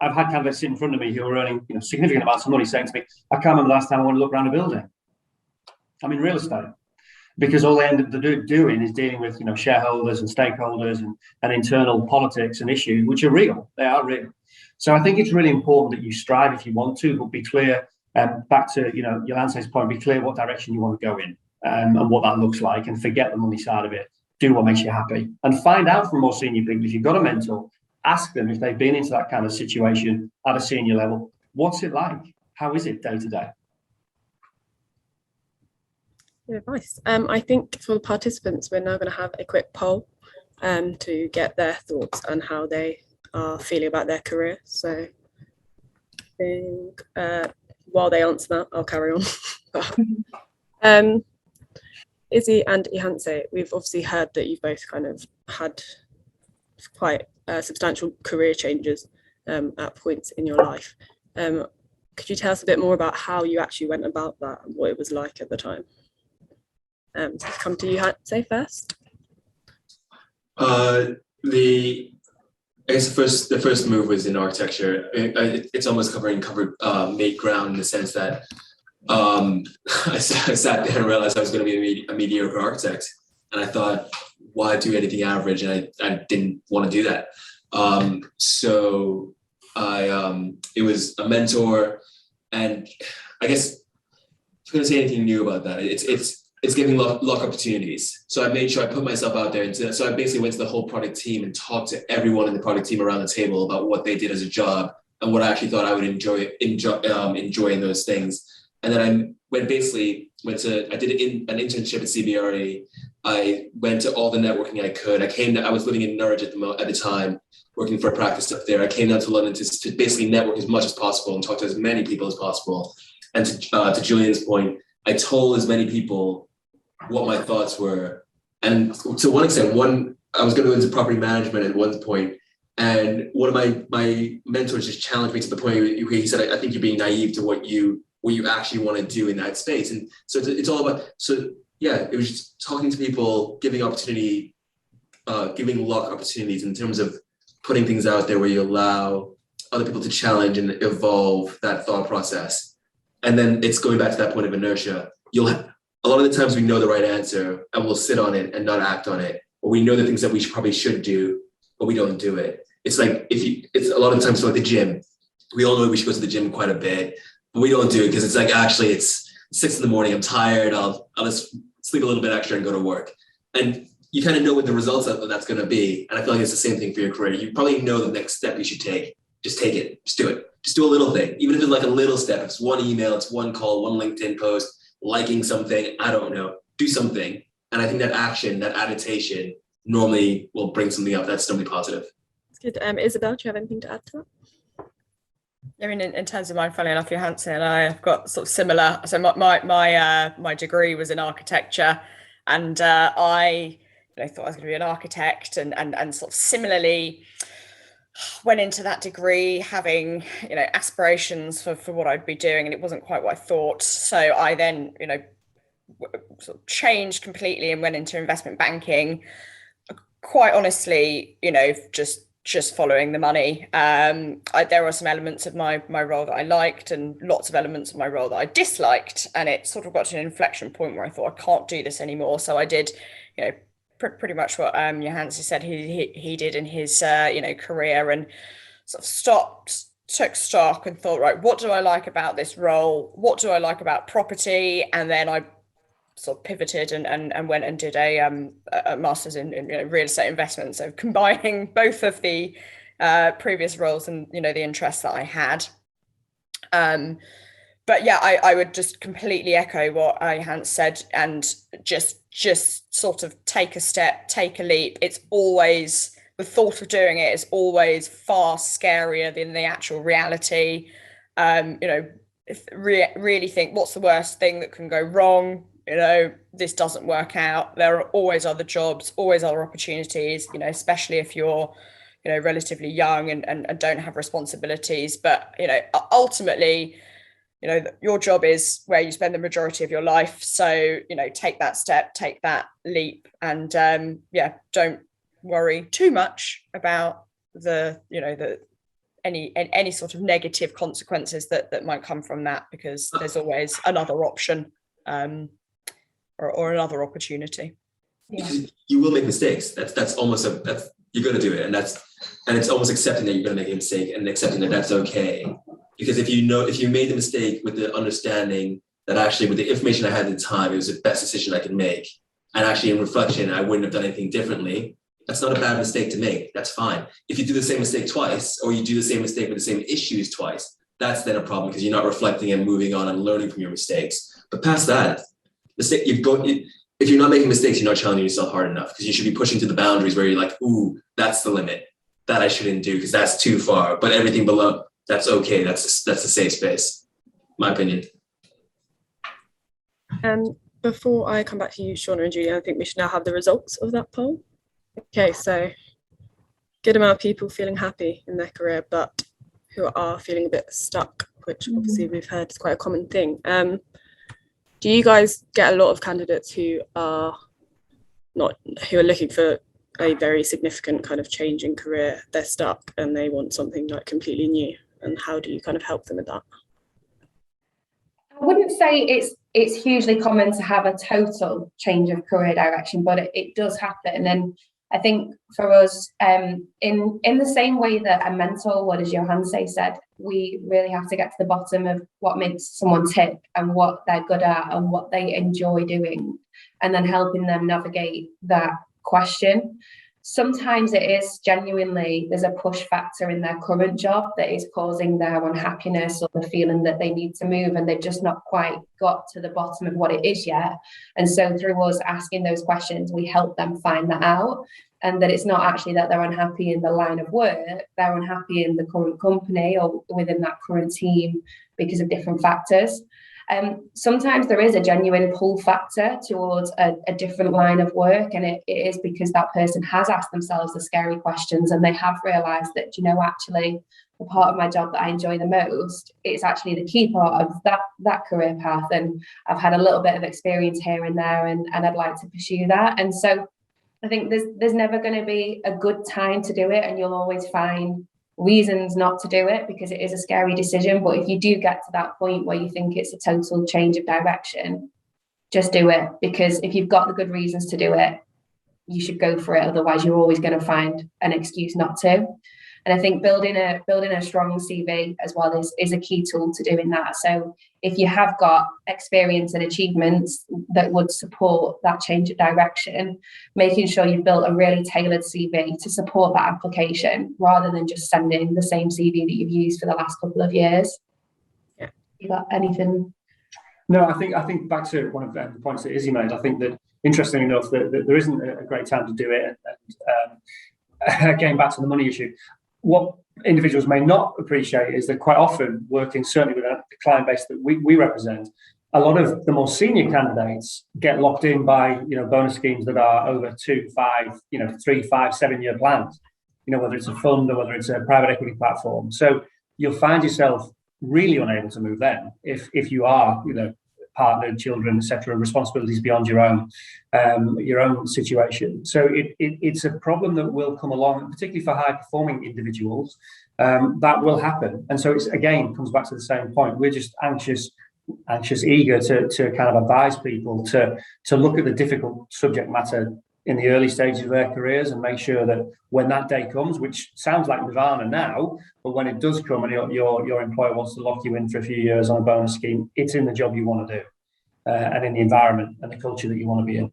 I've had candidates sit in front of me who are earning, significant amounts of money saying to me, I can't remember the last time I want to look around a building. I'm in real estate. Because all they end up doing is dealing with, shareholders and stakeholders and internal politics and issues, which are real. They are real. So I think it's really important that you strive if you want to, but be clear. Back to Johannes' point, be clear what direction you want to go in and what that looks like, and forget the money side of it. Do what makes you happy, and find out from more senior people. If you've got a mentor, ask them if they've been into that kind of situation at a senior level. What's it like? How is it day to day? Good advice. I think for the participants, we're now going to have a quick poll to get their thoughts on how they are feeling about their career. So I think while they answer that, I'll carry on. Izzy and Johannes, we've obviously heard that you've both kind of had quite substantial career changes at points in your life. Could you tell us a bit more about how you actually went about that and what it was like at the time? Come to you, say first. I guess the first move was in architecture. It's almost made ground in the sense that I sat there and realized I was going to be a mediocre architect, and I thought, why do anything average? And I didn't want to do that. So it was a mentor, and I guess if I'm going to say anything new about that, it's giving luck opportunities. So I made sure I put myself out there. So I basically went to the whole product team and talked to everyone in the product team around the table about what they did as a job and what I actually thought I would enjoy in those things. And then I did an internship at CBRE. I went to all the networking I could. I was living in Norwich at the time, working for a practice up there. I came down to London to basically network as much as possible and talk to as many people as possible. And to Julian's point, I told as many people what my thoughts were And to one extent, I was going to go into property management at one point, and one of my mentors just challenged me to the point where he said, I think you're being naive to what you actually want to do in that space. And so it's all about, it was just talking to people, giving luck opportunities in terms of putting things out there where you allow other people to challenge and evolve that thought process. And then it's going back to that point of inertia. A lot of the times we know the right answer and we'll sit on it and not act on it. Or we know the things that we probably should do, but we don't do it. It's like, it's a lot of times like the gym. We all know we should go to the gym quite a bit, but we don't do it because it's like, actually it's 6 a.m, I'm tired, I'll just sleep a little bit extra and go to work. And you kind of know what the results of that's going to be. And I feel like it's the same thing for your career. You probably know the next step you should take. Just take it, just do it. Just do a little thing. Even if it's like a little step, it's one email, it's one call, one LinkedIn post, liking something, I don't know, do something. And I think that action, that adaptation normally will bring something up that's normally positive. That's good. Isabel, do you have anything to add to that? I mean, in terms of mine, funny enough, Johannes and I have got sort of similar. So my degree was in architecture, and I thought I was going to be an architect, and sort of similarly went into that degree having aspirations for what I'd be doing, and it wasn't quite what I thought. So I then sort of changed completely and went into investment banking. Quite honestly, just following the money. There were some elements of my role that I liked and lots of elements of my role that I disliked, and it sort of got to an inflection point where I thought I can't do this anymore. So I did pretty much what Johannes said he did in his career, and sort of took stock and thought, right, what do I like about this role? What do I like about property? And then I sort of pivoted and went and did a master's in real estate investment. So combining both of the previous roles and the interests that I had. But yeah, I would just completely echo what Johannes said, and just sort of take a step, take a leap. It's always, the thought of doing it is always far scarier than the actual reality. Really think, what's the worst thing that can go wrong? This doesn't work out. There are always other jobs, always other opportunities, especially if you're relatively young and don't have responsibilities. But ultimately, your job is where you spend the majority of your life. So take that step, take that leap, and don't worry too much about any sort of negative consequences that might come from that, because there's always another option or another opportunity. Yeah. You will make mistakes. That's almost you're going to do it, and it's almost accepting that you're going to make a mistake and accepting that that's okay. Because if you made the mistake with the understanding that actually with the information I had at the time, it was the best decision I could make, and actually in reflection, I wouldn't have done anything differently, that's not a bad mistake to make. That's fine. If you do the same mistake twice, or you do the same mistake with the same issues twice, that's then a problem, because you're not reflecting and moving on and learning from your mistakes. But past that, if you're not making mistakes, you're not challenging yourself hard enough, because you should be pushing to the boundaries where you're like, ooh, that's the limit. That I shouldn't do because that's too far. But everything below, that's okay. That's a safe space, my opinion. Before I come back to you, Shauna and Julia, I think we should now have the results of that poll. Okay, so good amount of people feeling happy in their career, but who are feeling a bit stuck, which obviously we've heard is quite a common thing. Do you guys get a lot of candidates who are looking for a very significant kind of change in career? They're stuck and they want something like completely new, and how do you kind of help them with that? I wouldn't say it's hugely common to have a total change of career direction, but it does happen. And I think for us, in the same way that a mentor would, as Johannes said, we really have to get to the bottom of what makes someone tick and what they're good at and what they enjoy doing, and then helping them navigate that question. Sometimes it is genuinely, there's a push factor in their current job that is causing their unhappiness or the feeling that they need to move, and they've just not quite got to the bottom of what it is yet. And so through us asking those questions, we help them find that out, and that it's not actually that they're unhappy in the line of work, they're unhappy in the current company or within that current team because of different factors. Sometimes there is a genuine pull factor towards a different line of work, and it is because that person has asked themselves the scary questions and they have realised that, you know, actually the part of my job that I enjoy the most, it's actually the key part of that career path, and I've had a little bit of experience here and there, and I'd like to pursue that. And so I think there's never going to be a good time to do it, and you'll always find reasons not to do it because it is a scary decision. But if you do get to that point where you think it's a total change of direction, just do it, because if you've got the good reasons to do it, you should go for it. Otherwise, you're always going to find an excuse not to. And I think building a strong CV as well is a key tool to doing that. So if you have got experience and achievements that would support that change of direction, making sure you've built a really tailored CV to support that application rather than just sending the same CV that you've used for the last couple of years. Yeah. You got anything? No, I think back to one of the points that Izzy made, I think that interestingly enough, that there isn't a great time to do it. And getting back to the money issue, what individuals may not appreciate is that quite often, working certainly with the client base that we represent, a lot of the more senior candidates get locked in by, you know, bonus schemes that are over 2, 5, 3, 5, 7 year plans, you know, whether it's a fund or whether it's a private equity platform. So you'll find yourself really unable to move then if you are, you know, partnered, children, etc., responsibilities beyond your own situation. So it's a problem that will come along, particularly for high performing individuals. That will happen, and so it's again comes back to the same point. We're just anxious, eager to kind of advise people to look at the difficult subject matter in the early stages of their careers and make sure that when that day comes, which sounds like nirvana now, but when it does come and your employer wants to lock you in for a few years on a bonus scheme, it's in the job you want to do and in the environment and the culture that you want to be in.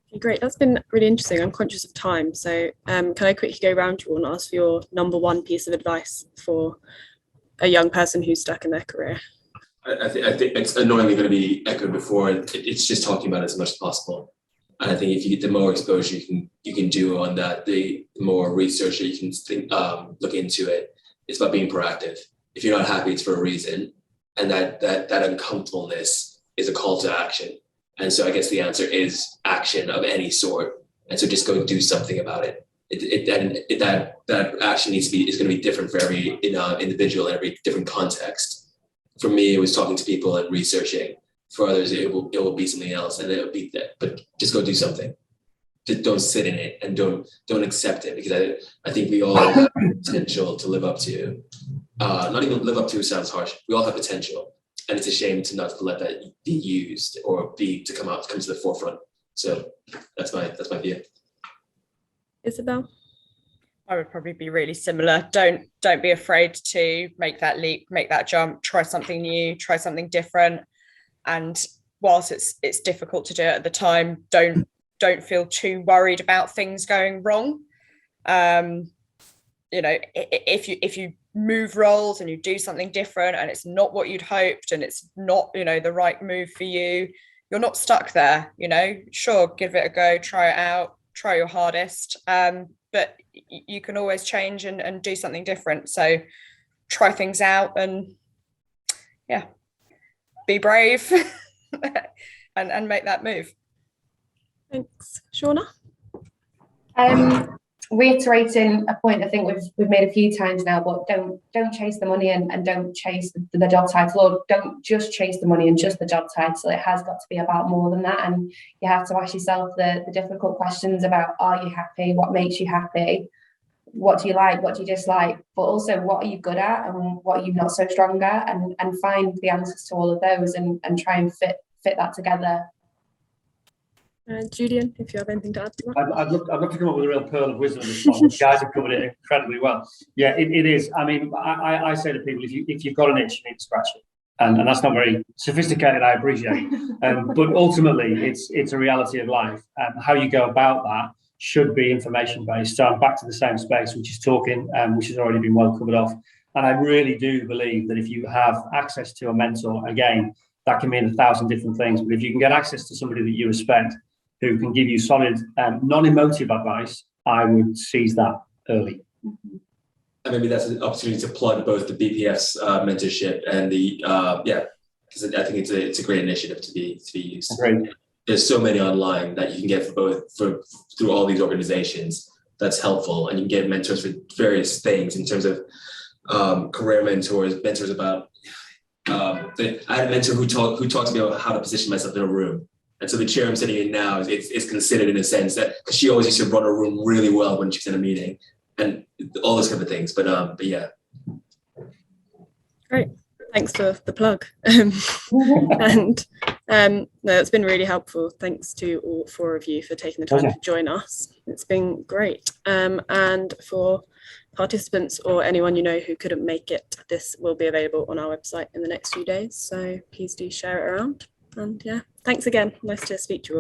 Okay, great, that's been really interesting. I'm conscious of time, so can I quickly go around you and ask for your number one piece of advice for a young person who's stuck in their career? I think it's annoyingly going to be echoed before. It's just talking about it as much as possible. And I think if you get the more exposure you can do on that, the more research that you can look into it. It's about being proactive. If you're not happy, it's for a reason, and that uncomfortableness is a call to action. And so I guess the answer is action of any sort. And so just go do something about it. That action is going to be different for every individual in every different context. For me, it was talking to people and researching. For others, it will be something else, and it'll be that. But just go do something. Just don't sit in it and don't accept it, because I think we all have potential to live up to. Not even live up to sounds harsh. We all have potential, and it's a shame to not let that be used or to come to the forefront. So that's my view. Isabel? I would probably be really similar. Don't be afraid to make that leap, make that jump, try something new, try something different. And whilst it's difficult to do it at the time, don't feel too worried about things going wrong. You know, if you move roles and you do something different and it's not what you'd hoped and it's not, you know, the right move for you, you're not stuck there. You know, sure, give it a go, try it out, try your hardest. But you can always change and do something different. So try things out and yeah, be brave and make that move. Thanks. Shauna? Reiterating a point I think we've made a few times now, but don't chase the money and don't chase the job title, or don't just chase the money and just the job title. It has got to be about more than that, and you have to ask yourself the difficult questions about, are you happy? What makes you happy? What do you like? What do you dislike? But also, what are you good at and what are you not so strong at? And find the answers to all of those and try and fit that together. Julian, if you have anything to add to that. I'd love to come up with a real pearl of wisdom at this point. You guys have covered it incredibly well. Yeah, it is. I mean, I say to people, if you've got an itch, you need to scratch it. And that's not very sophisticated, I appreciate. But ultimately, it's a reality of life. And how you go about that should be information based. So I'm back to the same space, which is talking, which has already been well covered off. And I really do believe that if you have access to a mentor, again, that can mean 1,000 different things. But if you can get access to somebody that you respect, who can give you solid, non-emotive advice, I would seize that early. And maybe that's an opportunity to plug both the BPF's mentorship and the because I think it's a great initiative to be used. Great. There's so many online that you can get through all these organizations. That's helpful, and you can get mentors for various things in terms of career mentors about. I had a mentor who talked to me about how to position myself in a room. And so the chair I'm sitting in now is considered in a sense that, because she always used to run a room really well when she's in a meeting and all those kind of things. But yeah. Great. Thanks for the plug. No, it's been really helpful. Thanks to all 4 of you for taking the time to join us. It's been great. And for participants or anyone you know who couldn't make it, this will be available on our website in the next few days. So please do share it around. And yeah, thanks again. Nice to speak to you all.